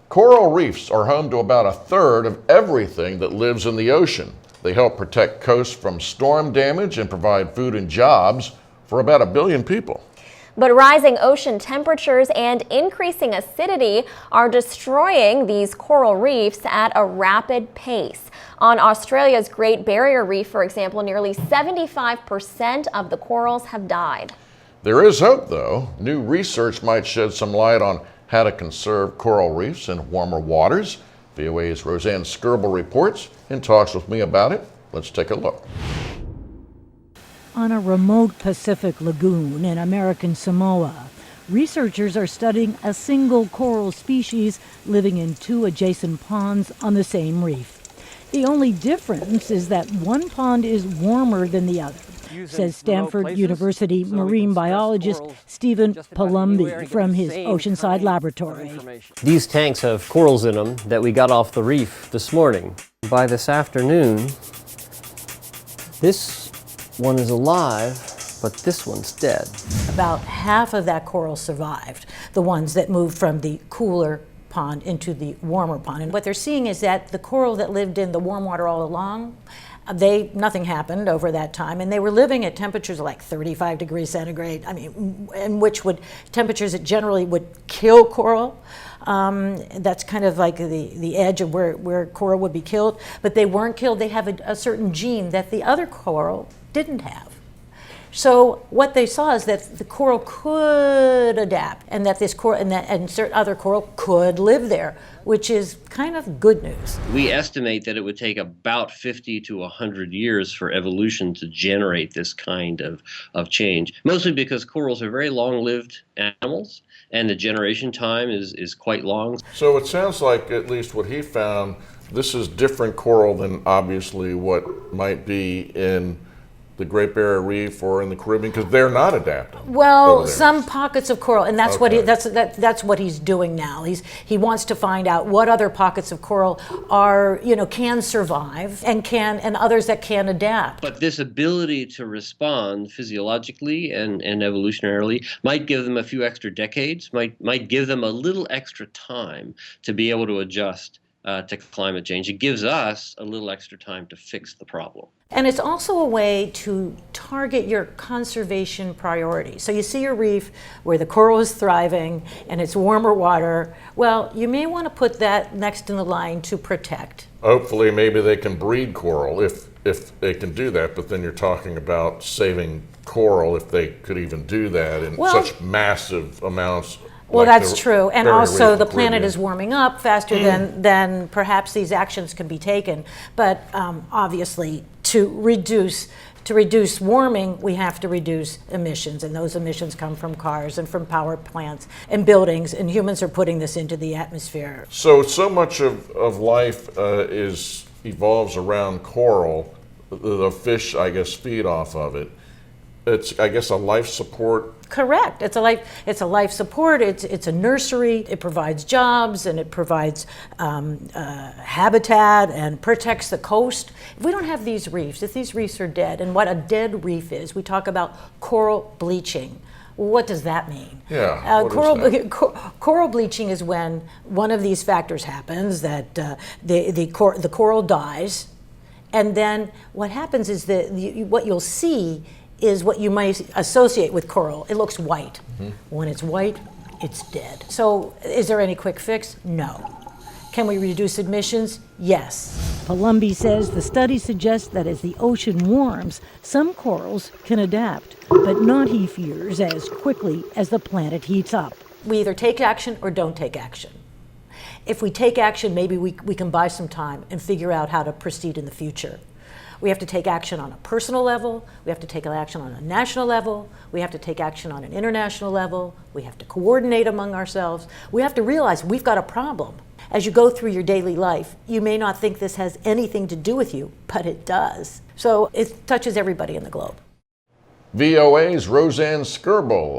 Coral reefs are home to about a third of everything that lives in the ocean. They help protect coasts from storm damage and provide food and jobs for about 1 billion people. But rising ocean temperatures and increasing acidity are destroying these coral reefs at a rapid pace. On Australia's Great Barrier Reef, for example, nearly 75% of the corals have died. There is hope, though. New research might shed some light on how to conserve coral reefs in warmer waters. VOA's Rosanne Skirble reports and talks with me about it. Let's take a look. On a remote Pacific lagoon in American Samoa, researchers are studying a single coral species living in 2 adjacent ponds on the same reef. The only difference is that one pond is warmer than the other, says Stanford University marine biologist Stephen Palumbi from his Oceanside laboratory. These tanks have corals in them that we got off the reef this morning. By this afternoon, this one is alive, but this one's dead. About half of that coral survived, the ones that moved from the cooler pond into the warmer pond. And what they're seeing is that the coral that lived in the warm water all along, nothing happened over that time, and they were living at temperatures like 35 degrees centigrade, in which temperatures that generally would kill coral. That's kind of like the edge of where coral would be killed, but they weren't killed. They have a certain gene that the other coral didn't have. So what they saw is that the coral could adapt, and that this coral and certain other coral could live there, which is kind of good news. We estimate that it would take about 50 to 100 years for evolution to generate this kind of change, mostly because corals are very long-lived animals, and the generation time is quite long. So it sounds like, at least what he found, this is different coral than obviously what might be in the Great Barrier Reef or in the Caribbean, because they're not adapting. Well, some pockets of coral, and that's Okay. that's what he's doing now. He wants to find out what other pockets of coral are, can survive and others that can adapt. But this ability to respond physiologically and evolutionarily might give them a few extra decades, might give them a little extra time to be able to adjust to climate change. It gives us a little extra time to fix the problem. And it's also a way to target your conservation priorities. So you see a reef where the coral is thriving and it's warmer water. Well, you may want to put that next in the line to protect. Hopefully, maybe they can breed coral if they can do that, but then you're talking about saving coral if they could even do that in such massive amounts. Well, that's true. And also the planet Caribbean is warming up faster than perhaps these actions can be taken. But obviously, to reduce warming, we have to reduce emissions. And those emissions come from cars and from power plants and buildings. And humans are putting this into the atmosphere. So much of life evolves around coral. The fish, I guess, feed off of it. It's, I guess, a life support. Correct. It's a life support. It's a nursery. It provides jobs and it provides habitat and protects the coast. If we don't have these reefs, if these reefs are dead, and what a dead reef is, we talk about coral bleaching. What does that mean? Yeah. Coral bleaching is when one of these factors happens, that the coral dies, and then what happens is that what you'll see is what you might associate with coral. It looks white. Mm-hmm. When it's white, it's dead. So is there any quick fix? No. Can we reduce emissions? Yes. Palumbi says the study suggests that as the ocean warms, some corals can adapt, but not, he fears, as quickly as the planet heats up. We either take action or don't take action. If we take action, maybe we can buy some time and figure out how to proceed in the future. We have to take action on a personal level, we have to take action on a national level, we have to take action on an international level, we have to coordinate among ourselves. We have to realize we've got a problem. As you go through your daily life, you may not think this has anything to do with you, but it does. So it touches everybody in the globe. VOA's Rosanne Skirble.